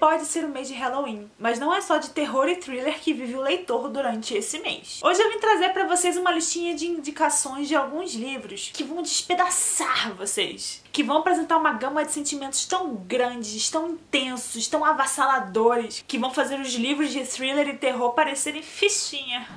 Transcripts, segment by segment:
pode ser o mês de Halloween, mas não é só de terror e thriller que vive o leitor durante esse mês. Hoje eu vim trazer pra vocês uma listinha de indicações de alguns livros que vão despedaçar vocês, que vão apresentar uma gama de sentimentos tão grandes, tão intensos, tão avassaladores, que vão fazer os livros de thriller e terror parecerem fichinha.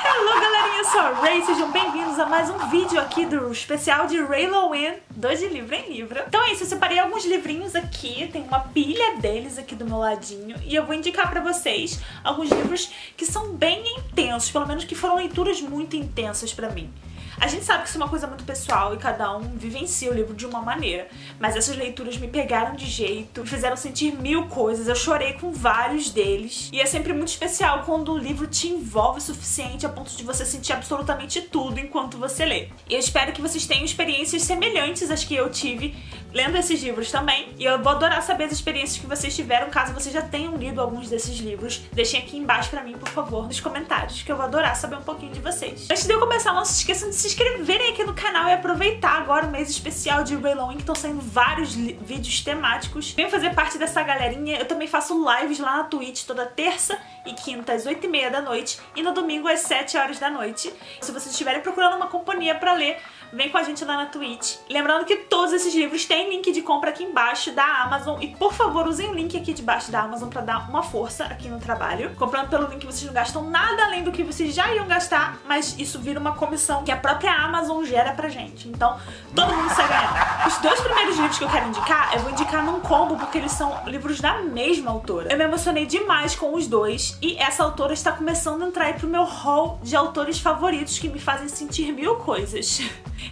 Hello galerinha, eu sou a Ray, sejam bem-vindos a mais um vídeo aqui do especial de Halloween, 2 de livro em livro. Então é isso, eu separei alguns livrinhos aqui, tem uma pilha deles aqui do meu ladinho, e eu vou indicar pra vocês alguns livros que são bem intensos, pelo menos que foram leituras muito intensas pra mim. A gente sabe que isso é uma coisa muito pessoal e cada um vivencia o livro de uma maneira, mas essas leituras me pegaram de jeito, me fizeram sentir mil coisas, eu chorei com vários deles, e é sempre muito especial quando o livro te envolve o suficiente a ponto de você sentir absolutamente tudo enquanto você lê. E eu espero que vocês tenham experiências semelhantes às que eu tive lendo esses livros também, e eu vou adorar saber as experiências que vocês tiveram, caso vocês já tenham lido alguns desses livros. Deixem aqui embaixo pra mim, por favor, nos comentários, que eu vou adorar saber um pouquinho de vocês. Antes de eu começar, não se esqueçam de se inscreverem aqui no canal e aproveitar agora o mês especial de Halloween, que estão saindo vários vídeos temáticos. Venham fazer parte dessa galerinha. Eu também faço lives lá na Twitch toda terça e quinta às 8h30 da noite e no domingo às 7 horas da noite. Se vocês estiverem procurando uma companhia pra ler, vem com a gente lá na Twitch. Lembrando que todos esses livros têm link de compra aqui embaixo da Amazon, e por favor usem o link aqui debaixo da Amazon pra dar uma força aqui no trabalho. Comprando pelo link vocês não gastam nada além do que vocês já iam gastar, mas isso vira uma comissão que a própria Amazon gera pra gente. Então todo mundo sai ganhando. Os 2 primeiros livros que eu quero indicar, eu vou indicar num combo porque eles são livros da mesma autora. Eu me emocionei demais com os 2 e essa autora está começando a entrar aí pro meu hall de autores favoritos que me fazem sentir mil coisas.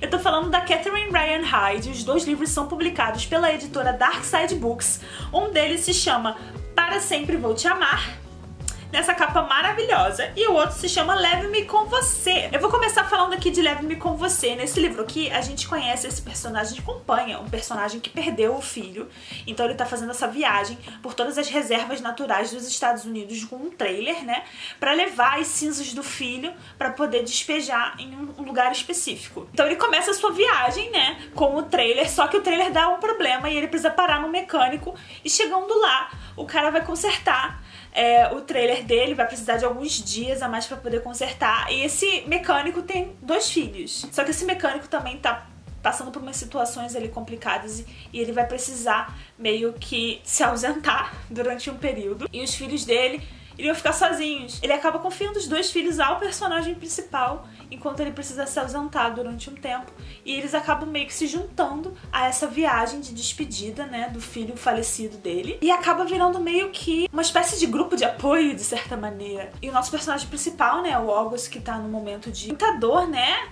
Eu tô falando da Catherine Ryan Hyde. Os 2 livros são publicados pela editora Dark Side Books. Um deles se chama Para Sempre Vou Te Amar, nessa capa maravilhosa, e o outro se chama Leve-me com Você. Eu vou começar falando aqui de Leve-me com Você. Nesse livro aqui, a gente conhece esse personagem, a gente acompanha um personagem que perdeu o filho, então ele tá fazendo essa viagem por todas as reservas naturais dos Estados Unidos com um trailer, né, pra levar as cinzas do filho pra poder despejar em um lugar específico. Então ele começa a sua viagem, né, com o trailer, só que o trailer dá um problema e ele precisa parar no mecânico, e chegando lá, o cara vai consertar o trailer dele, vai precisar de alguns dias a mais pra poder consertar, e esse mecânico tem 2 filhos. Só que esse mecânico também tá passando por umas situações ali complicadas e ele vai precisar meio que se ausentar durante um período, e os filhos dele iriam ficar sozinhos. Ele acaba confiando os 2 filhos ao personagem principal enquanto ele precisa se ausentar durante um tempo, e eles acabam meio que se juntando a essa viagem de despedida, né, do filho falecido dele, e acaba virando meio que uma espécie de grupo de apoio, de certa maneira. E o nosso personagem principal, né, o August, que tá no momento de muita dor, né,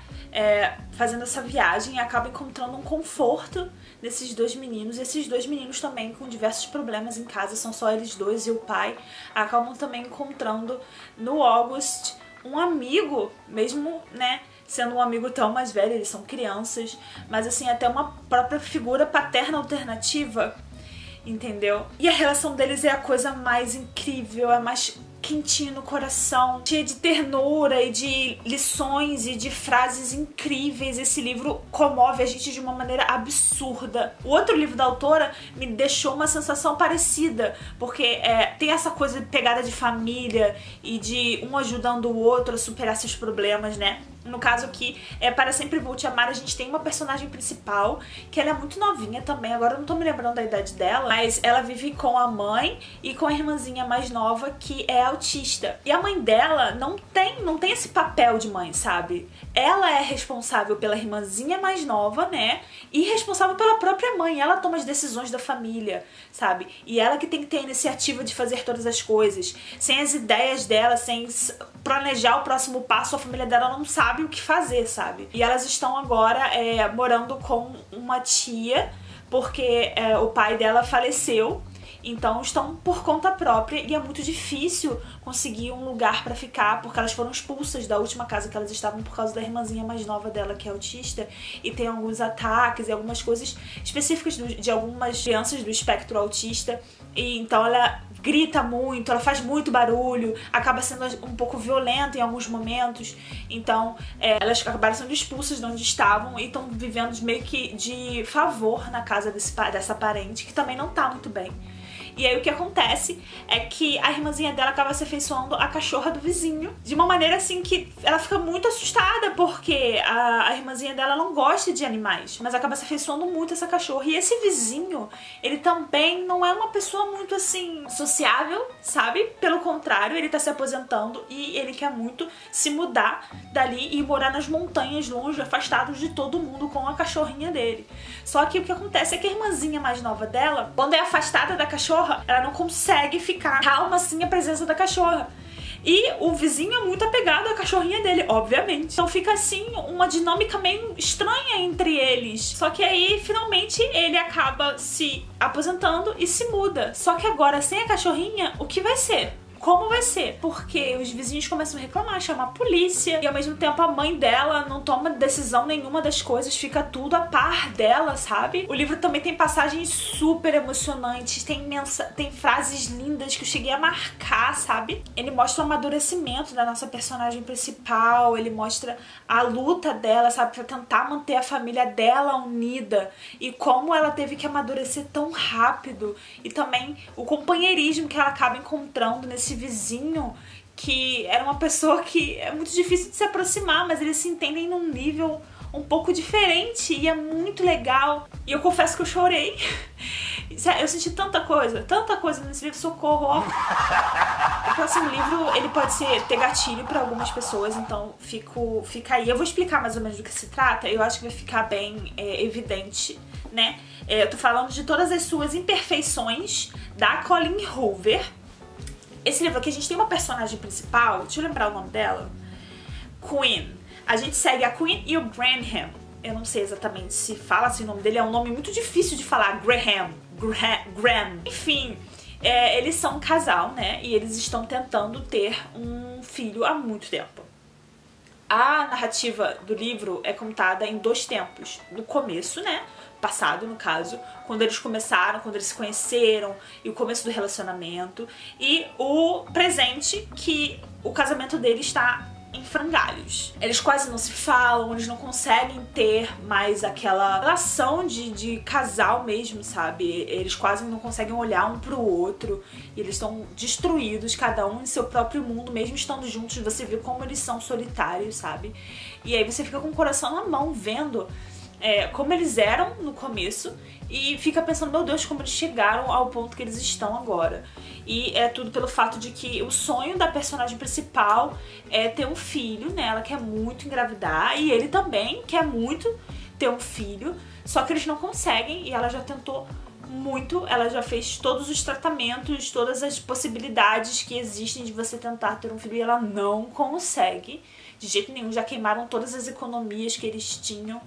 fazendo essa viagem, acaba encontrando um conforto nesses 2 meninos. E esses 2 meninos também com diversos problemas em casa, são só eles 2 e o pai, acabam também encontrando no August um amigo, mesmo, né, sendo um amigo tão mais velho, eles são crianças, mas assim, até uma própria figura paterna alternativa, entendeu? E a relação deles é a coisa mais incrível, é mais quentinho no coração, cheia de ternura e de lições e de frases incríveis. Esse livro comove a gente de uma maneira absurda. O outro livro da autora me deixou uma sensação parecida, porque tem essa coisa de pegada de família e de um ajudando o outro a superar seus problemas, né? No caso aqui, Para Sempre Vou Te Amar, a gente tem uma personagem principal que ela é muito novinha também, agora eu não tô me lembrando da idade dela, mas ela vive com a mãe e com a irmãzinha mais nova, que é autista. E a mãe dela não tem esse papel de mãe, sabe? Ela é responsável pela irmãzinha mais nova, né? E responsável pela própria mãe. Ela toma as decisões da família, sabe? E ela que tem que ter a iniciativa de fazer todas as coisas. Sem as ideias dela, sem planejar o próximo passo, a família dela não sabe o que fazer, sabe? E elas estão agora morando com uma tia, porque o pai dela faleceu. Então estão por conta própria e é muito difícil conseguir um lugar pra ficar, porque elas foram expulsas da última casa que elas estavam por causa da irmãzinha mais nova dela, que é autista, e tem alguns ataques e algumas coisas específicas de algumas crianças do espectro autista. E então ela grita muito, ela faz muito barulho, acaba sendo um pouco violenta em alguns momentos. Então elas acabaram sendo expulsas de onde estavam e estão vivendo meio que de favor na casa dessa parente, que também não tá muito bem. E aí o que acontece é que a irmãzinha dela acaba se afeiçoando à cachorra do vizinho, de uma maneira assim que ela fica muito assustada, porque a irmãzinha dela não gosta de animais, mas acaba se afeiçoando muito a essa cachorra. E esse vizinho, ele também não é uma pessoa muito assim sociável, sabe? Pelo contrário, ele tá se aposentando e ele quer muito se mudar dali e morar nas montanhas, longe, afastado de todo mundo, com a cachorrinha dele. Só que o que acontece é que a irmãzinha mais nova dela, quando é afastada da cachorra, ela não consegue ficar calma assim a presença da cachorra. E o vizinho é muito apegado à cachorrinha dele, obviamente. Então fica assim uma dinâmica meio estranha entre eles. Só que aí, finalmente, ele acaba se aposentando e se muda. Só que agora, sem a cachorrinha, o que vai ser? Como vai ser? Porque os vizinhos começam a reclamar, chamar a polícia, e ao mesmo tempo a mãe dela não toma decisão nenhuma das coisas, fica tudo a par dela, sabe? O livro também tem passagens super emocionantes, tem frases lindas que eu cheguei a marcar, sabe? Ele mostra o amadurecimento da nossa personagem principal, ele mostra a luta dela, sabe? Pra tentar manter a família dela unida, e como ela teve que amadurecer tão rápido, e também o companheirismo que ela acaba encontrando nesse vizinho, que era uma pessoa que é muito difícil de se aproximar, mas eles se entendem num nível um pouco diferente e é muito legal. E eu confesso que eu chorei. Eu senti tanta coisa nesse livro, socorro, ó. O próximo livro, ele pode ter gatilho pra algumas pessoas, então fica aí. Eu vou explicar mais ou menos do que se trata, eu acho que vai ficar bem evidente, né? Eu tô falando de Todas as Suas Imperfeições, da Colleen Hoover. Esse livro aqui, a gente tem uma personagem principal, deixa eu lembrar o nome dela, Quinn. A gente segue a Quinn e o Graham. Eu não sei exatamente se fala assim o nome dele, é um nome muito difícil de falar, Graham. Enfim, eles são um casal, né, e eles estão tentando ter um filho há muito tempo. A narrativa do livro é contada em 2 tempos. No começo, né, passado no caso, quando eles começaram, quando eles se conheceram e o começo do relacionamento, e o presente, que o casamento deles está em frangalhos. Eles quase não se falam, eles não conseguem ter mais aquela relação de casal mesmo, sabe? Eles quase não conseguem olhar um pro outro, e eles estão destruídos, cada um em seu próprio mundo, mesmo estando juntos. Você vê como eles são solitários, sabe? E aí você fica com o coração na mão vendo como eles eram no começo e fica pensando, meu Deus, como eles chegaram ao ponto que eles estão agora. E é tudo pelo fato de que o sonho da personagem principal é ter um filho, né? Ela quer muito engravidar e ele também quer muito ter um filho, só que eles não conseguem, e ela já tentou muito, ela já fez todos os tratamentos, todas as possibilidades que existem de você tentar ter um filho, e ela não consegue de jeito nenhum. Já queimaram todas as economias que eles tinham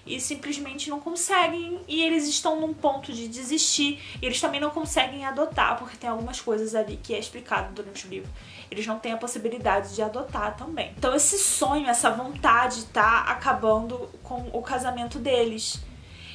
e simplesmente não conseguem, e eles estão num ponto de desistir. E eles também não conseguem adotar, porque tem algumas coisas ali que é explicado durante o livro. Eles não têm a possibilidade de adotar também. Então esse sonho, essa vontade tá acabando com o casamento deles.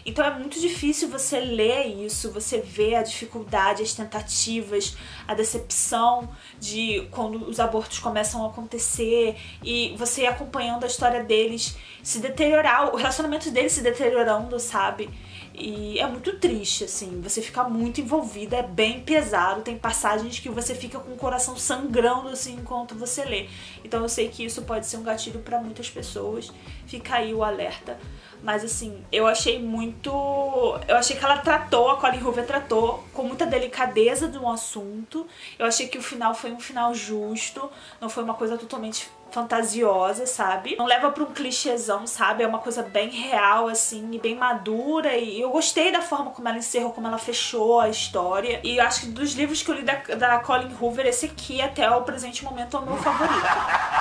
Então é muito difícil você ler isso, você ver a dificuldade, as tentativas, a decepção de quando os abortos começam a acontecer, e você ir acompanhando a história deles se deteriorar, o relacionamento deles se deteriorando, sabe? E é muito triste, assim, você fica muito envolvida, é bem pesado, tem passagens que você fica com o coração sangrando, assim, enquanto você lê. Então eu sei que isso pode ser um gatilho pra muitas pessoas, fica aí o alerta. Mas assim, eu achei que ela tratou, a Colleen Hoover tratou com muita delicadeza de um assunto. Eu achei que o final foi um final justo, não foi uma coisa totalmente fantasiosa, sabe? Não leva pra um clichêzão, sabe? É uma coisa bem real, assim, e bem madura. E eu gostei da forma como ela encerrou, como ela fechou a história. E eu acho que dos livros que eu li da Colleen Hoover, esse aqui, até o presente momento, é o meu favorito.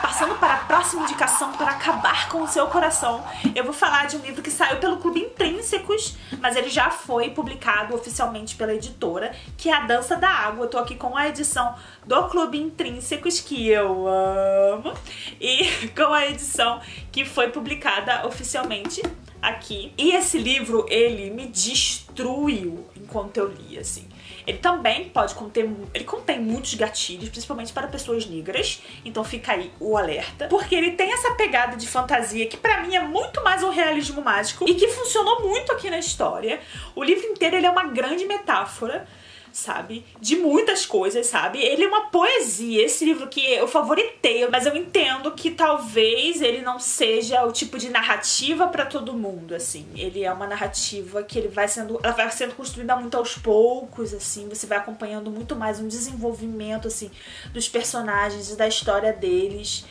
Passando para a próxima indicação, para acabar com o seu coração, eu vou falar de um livro que saiu pelo Clube Intrínsecos, mas ele já foi publicado oficialmente pela editora, que é A Dança da Água. Eu tô aqui com a edição do Clube Intrínsecos, que eu amo, e com a edição que foi publicada oficialmente aqui. E esse livro, ele me destruiu enquanto eu li, assim. Ele também pode conter, ele contém muitos gatilhos, principalmente para pessoas negras, então fica aí o alerta. Porque ele tem essa pegada de fantasia que pra mim é muito mais um realismo mágico e que funcionou muito aqui na história. O livro inteiro ele é uma grande metáfora, sabe? De muitas coisas, sabe? Ele é uma poesia, esse livro que eu favoritei, mas eu entendo que talvez ele não seja o tipo de narrativa pra todo mundo, assim. Ele é uma narrativa que ela vai sendo construída muito aos poucos, assim, você vai acompanhando muito mais um desenvolvimento, assim, dos personagens e da história deles.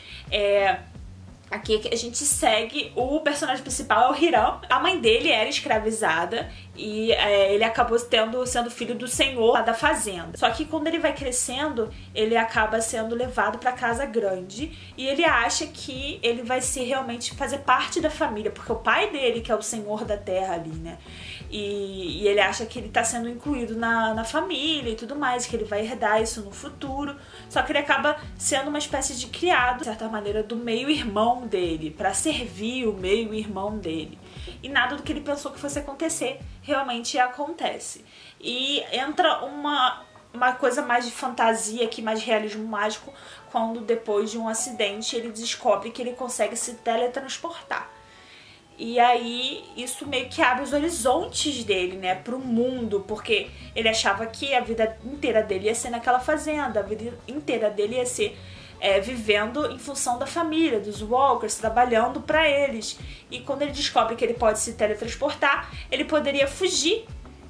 Aqui a gente segue o personagem principal, é o Hiram. A mãe dele era escravizada e ele acabou sendo filho do senhor lá da fazenda. Só que quando ele vai crescendo, ele acaba sendo levado pra casa grande e ele acha que ele vai realmente fazer parte da família, porque o pai dele, que é o senhor da terra ali, né? E ele acha que ele tá sendo incluído na família e tudo mais, que ele vai herdar isso no futuro. Só que ele acaba sendo uma espécie de criado, de certa maneira, do meio-irmão dele, pra servir o meio-irmão dele. E nada do que ele pensou que fosse acontecer realmente acontece. E entra uma coisa mais de fantasia aqui, mais de realismo mágico, quando depois de um acidente ele descobre que ele consegue se teletransportar. E aí isso meio que abre os horizontes dele, né, pro mundo, porque ele achava que a vida inteira dele ia ser naquela fazenda, a vida inteira dele ia ser vivendo em função da família, dos Walkers, trabalhando pra eles. E quando ele descobre que ele pode se teletransportar, ele poderia fugir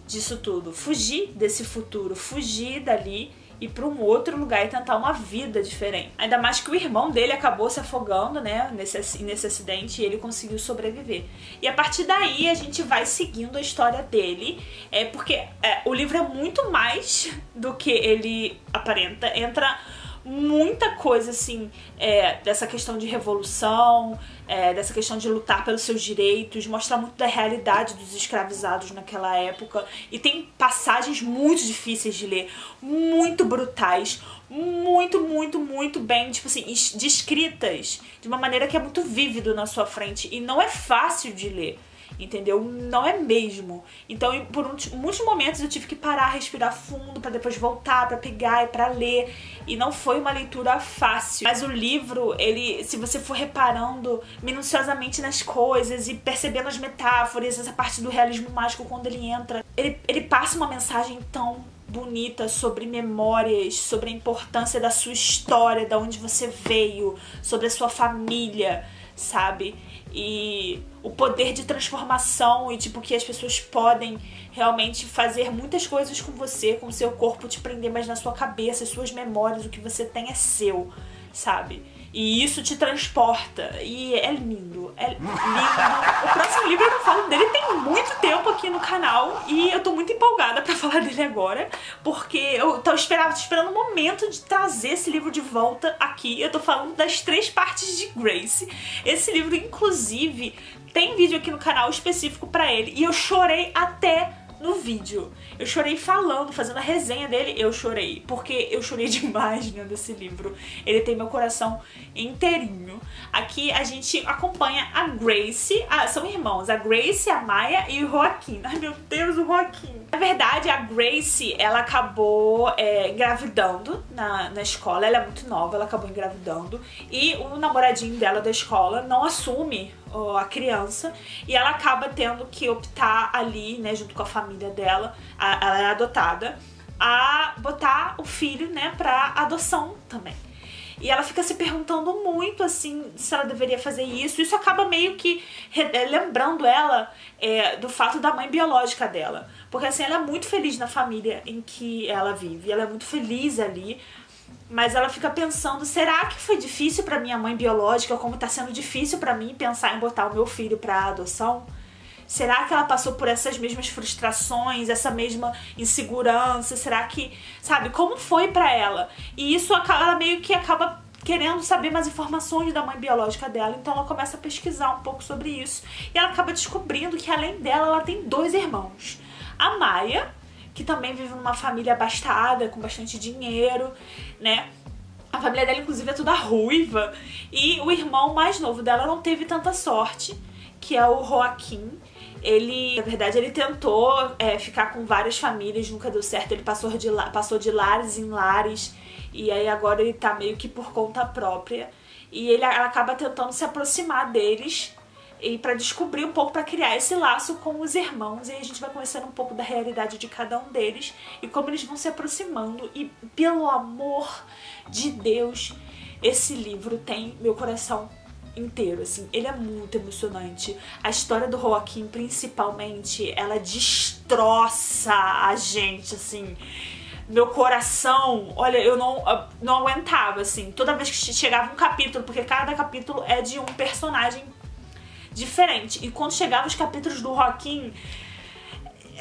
disso tudo, fugir desse futuro, fugir dali, ir para um outro lugar e tentar uma vida diferente. Ainda mais que o irmão dele acabou se afogando, né, nesse acidente, e ele conseguiu sobreviver. E a partir daí a gente vai seguindo a história dele, porque o livro é muito mais do que ele aparenta. Entra muita coisa, assim, dessa questão de revolução, dessa questão de lutar pelos seus direitos, mostrar muito da realidade dos escravizados naquela época. E tem passagens muito difíceis de ler, muito brutais, muito bem, tipo assim, descritas de uma maneira que é muito vívido na sua frente. E não é fácil de ler, entendeu? Não é mesmo. Então, por muitos momentos eu tive que parar, respirar fundo pra depois voltar, pra pegar e pra ler. E não foi uma leitura fácil. Mas o livro, ele, se você for reparando minuciosamente nas coisas e percebendo as metáforas, essa parte do realismo mágico quando ele entra, ele passa uma mensagem tão bonita sobre memórias, sobre a importância da sua história, da onde você veio, sobre a sua família, sabe? E o poder de transformação e tipo que as pessoas podem realmente fazer muitas coisas com você, com o seu corpo, te prender mais na sua cabeça, as suas memórias, o que você tem é seu, sabe? E isso te transporta. E é lindo, é lindo. O próximo livro eu não falo dele tem muito tempo aqui no canal e eu tô muito empolgada pra falar dele agora, porque eu tô esperando o momento de trazer esse livro de volta aqui. Eu tô falando das 3 partes de Grace. Esse livro, inclusive, tem vídeo aqui no canal específico pra ele e eu chorei até no vídeo. Eu chorei falando, fazendo a resenha dele, eu chorei. Porque eu chorei demais lendo esse livro. Ele tem meu coração inteirinho. Aqui a gente acompanha a Grace, são irmãos, a Grace, a Maya e o Joaquim. Ai meu Deus, o Joaquim. Na verdade, a Grace, ela acabou engravidando na escola. Ela é muito nova, ela acabou engravidando. E o namoradinho dela da escola não assume a criança e ela acaba tendo que optar ali, né, junto com a família dela, ela é adotada, a botar o filho, né, pra adoção também. E ela fica se perguntando muito, assim, se ela deveria fazer isso. Isso acaba meio que lembrando ela do fato da mãe biológica dela. Porque, assim, ela é muito feliz na família em que ela vive. Ela é muito feliz ali. Mas ela fica pensando, será que foi difícil pra minha mãe biológica, como tá sendo difícil pra mim pensar em botar o meu filho pra adoção? Será que ela passou por essas mesmas frustrações, essa mesma insegurança? Será que, sabe, como foi pra ela? E isso ela meio que acaba querendo saber mais informações da mãe biológica dela, então ela começa a pesquisar um pouco sobre isso. E ela acaba descobrindo que além dela, ela tem 2 irmãos. A Maya, que também vive numa família abastada, com bastante dinheiro, né? A família dela, inclusive, é toda ruiva. E o irmão mais novo dela não teve tanta sorte, que é o Joaquim. Ele, na verdade, ele tentou ficar com várias famílias, nunca deu certo. Ele passou de lares em lares, e aí agora ele tá meio que por conta própria. E ela acaba tentando se aproximar deles e para descobrir um pouco, para criar esse laço com os irmãos. E aí a gente vai conhecendo um pouco da realidade de cada um deles e como eles vão se aproximando. E pelo amor de Deus, esse livro tem meu coração inteiro, assim. Ele é muito emocionante. A história do Joaquim, principalmente, ela destroça a gente, assim. Meu coração, olha, eu não aguentava, assim. Toda vez que chegava um capítulo, porque cada capítulo é de um personagem diferente. E quando chegavam os capítulos do Joaquim,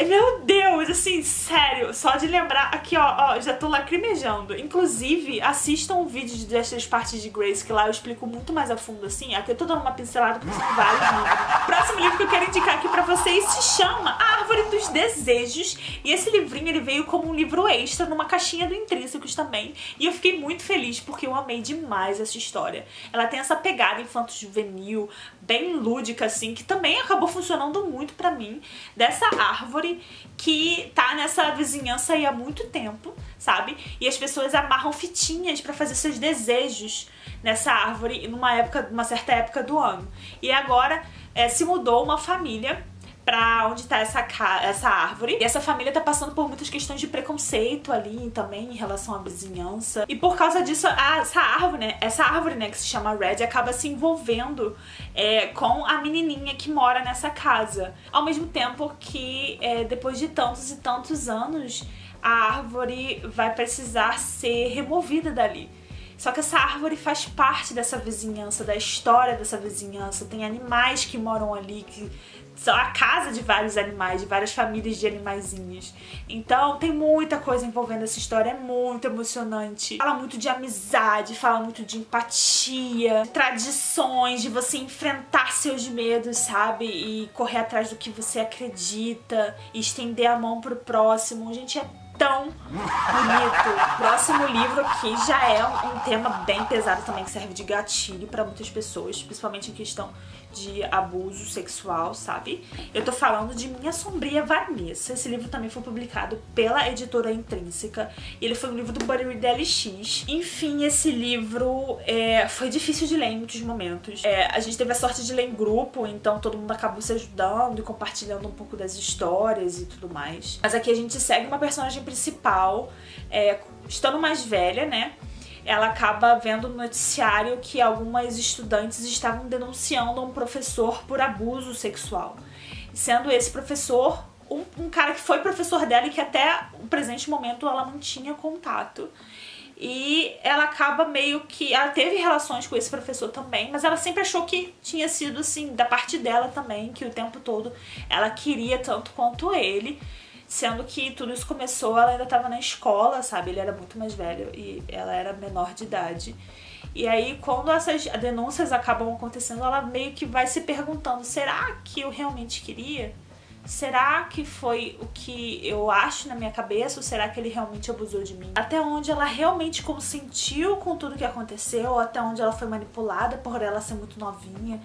meu Deus, assim, sério, só de lembrar, aqui ó, já tô lacrimejando. Inclusive, assistam o vídeo das 3 partes de Grace, que lá eu explico muito mais a fundo, assim. Aqui eu tô dando uma pincelada porque são vários livros. O próximo livro que eu quero indicar aqui pra vocês se chama A Árvore dos Desejos. E esse livrinho, ele veio como um livro extra numa caixinha do Intrínsecos também. E eu fiquei muito feliz porque eu amei demais essa história. Ela tem essa pegada infanto-juvenil, bem lúdica, assim, que também acabou funcionando muito pra mim, dessa árvore que tá nessa vizinhança aí há muito tempo, sabe? E as pessoas amarram fitinhas pra fazer seus desejos nessa árvore numa certa época do ano. E agora se mudou uma família pra onde tá essa árvore. E essa família tá passando por muitas questões de preconceito ali também em relação à vizinhança. E por causa disso, essa árvore, né, que se chama Red, acaba se envolvendo com a menininha que mora nessa casa. Ao mesmo tempo que, depois de tantos e tantos anos, a árvore vai precisar ser removida dali. Só que essa árvore faz parte dessa vizinhança, da história dessa vizinhança. Tem animais que moram ali, que são a casa de vários animais, de várias famílias de animaizinhos. Então tem muita coisa envolvendo essa história, é muito emocionante. Fala muito de amizade, fala muito de empatia, de tradições, de você enfrentar seus medos, sabe? E correr atrás do que você acredita, e estender a mão pro próximo. Gente, é tão bonito. Próximo livro aqui já é um tema bem pesado também, que serve de gatilho pra muitas pessoas, principalmente em questão de abuso sexual, sabe? Eu tô falando de Minha Sombria Vanessa. Esse livro também foi publicado pela editora Intrínseca. E ele foi um livro do Buddy Read LX. Enfim, esse livro foi difícil de ler em muitos momentos. A gente teve a sorte de ler em grupo, então todo mundo acabou se ajudando e compartilhando um pouco das histórias e tudo mais. Mas aqui a gente segue uma personagem principal, estando mais velha, né? Ela acaba vendo no noticiário que algumas estudantes estavam denunciando um professor por abuso sexual. Sendo esse professor um cara que foi professor dela e que até o presente momento ela mantinha contato. E ela acaba meio que... Ela teve relações com esse professor também, mas ela sempre achou que tinha sido, assim, da parte dela também, que o tempo todo ela queria tanto quanto ele. Sendo que tudo isso começou, ela ainda estava na escola, sabe? Ele era muito mais velho e ela era menor de idade. E aí, quando essas denúncias acabam acontecendo, ela meio que vai se perguntando: será que eu realmente queria? Será que foi o que eu acho na minha cabeça? Ou será que ele realmente abusou de mim? Até onde ela realmente consentiu com tudo que aconteceu? Ou até onde ela foi manipulada por ela ser muito novinha?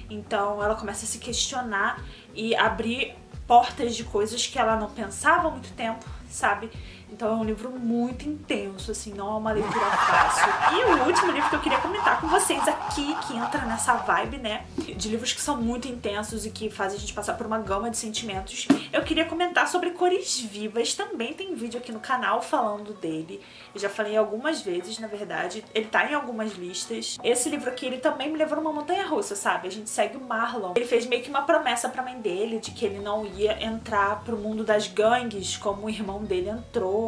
Então ela começa a se questionar e abrir portas de coisas que ela não pensava há muito tempo, sabe? Então é um livro muito intenso, assim, não é uma leitura fácil. E o último livro que eu queria comentar com vocês aqui, que entra nessa vibe, né, de livros que são muito intensos e que fazem a gente passar por uma gama de sentimentos, eu queria comentar sobre Cores Vivas. Também tem vídeo aqui no canal falando dele. Eu já falei algumas vezes, na verdade. Ele tá em algumas listas. Esse livro aqui, ele também me levou numa montanha-russa, sabe? A gente segue o Marlon. Ele fez meio que uma promessa pra mãe dele de que ele não ia entrar pro mundo das gangues como o irmão dele entrou.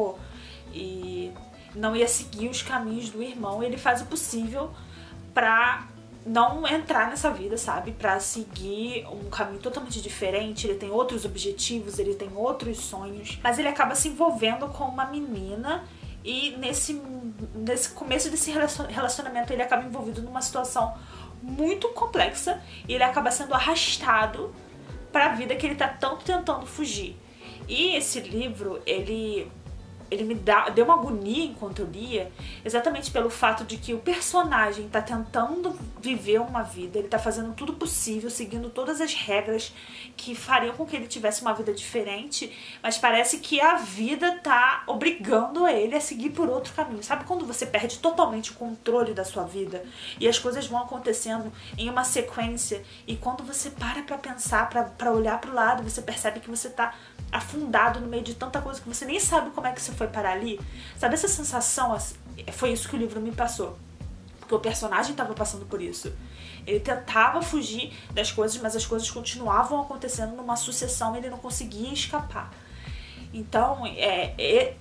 E não ia seguir os caminhos do irmão. E ele faz o possível pra não entrar nessa vida, sabe? Pra seguir um caminho totalmente diferente. Ele tem outros objetivos, ele tem outros sonhos. Mas ele acaba se envolvendo com uma menina. E nesse começo desse relacionamento ele acaba envolvido numa situação muito complexa. E ele acaba sendo arrastado pra vida que ele tá tanto tentando fugir. E esse livro, ele ele me deu uma agonia enquanto eu lia, exatamente pelo fato de que o personagem tá tentando viver uma vida, ele tá fazendo tudo possível, seguindo todas as regras que fariam com que ele tivesse uma vida diferente, mas parece que a vida tá obrigando ele a seguir por outro caminho. Sabe quando você perde totalmente o controle da sua vida e as coisas vão acontecendo em uma sequência, e quando você para pra pensar, pra olhar pro lado, você percebe que você tá afundado no meio de tanta coisa que você nem sabe como é que você foi parar ali? Sabe essa sensação? Foi isso que o livro me passou. Porque o personagem estava passando por isso. Ele tentava fugir das coisas, mas as coisas continuavam acontecendo numa sucessão e ele não conseguia escapar. Então,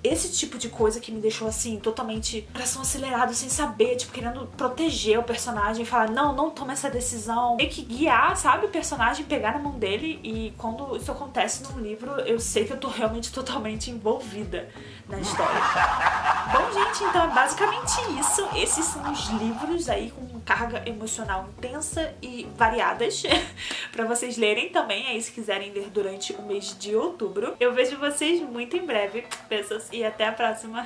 esse tipo de coisa que me deixou, assim, totalmente coração acelerado, sem saber, tipo, querendo proteger o personagem, falar, não toma essa decisão. Tem que guiar, sabe, o personagem, pegar na mão dele, e quando isso acontece num livro, eu sei que eu tô realmente totalmente envolvida na história. Bom, gente, então é basicamente isso. Esses são os livros aí com carga emocional intensa e variadas pra vocês lerem também, aí se quiserem ler durante o mês de outubro. Eu vejo vocês muito em breve, beijos, e até a próxima.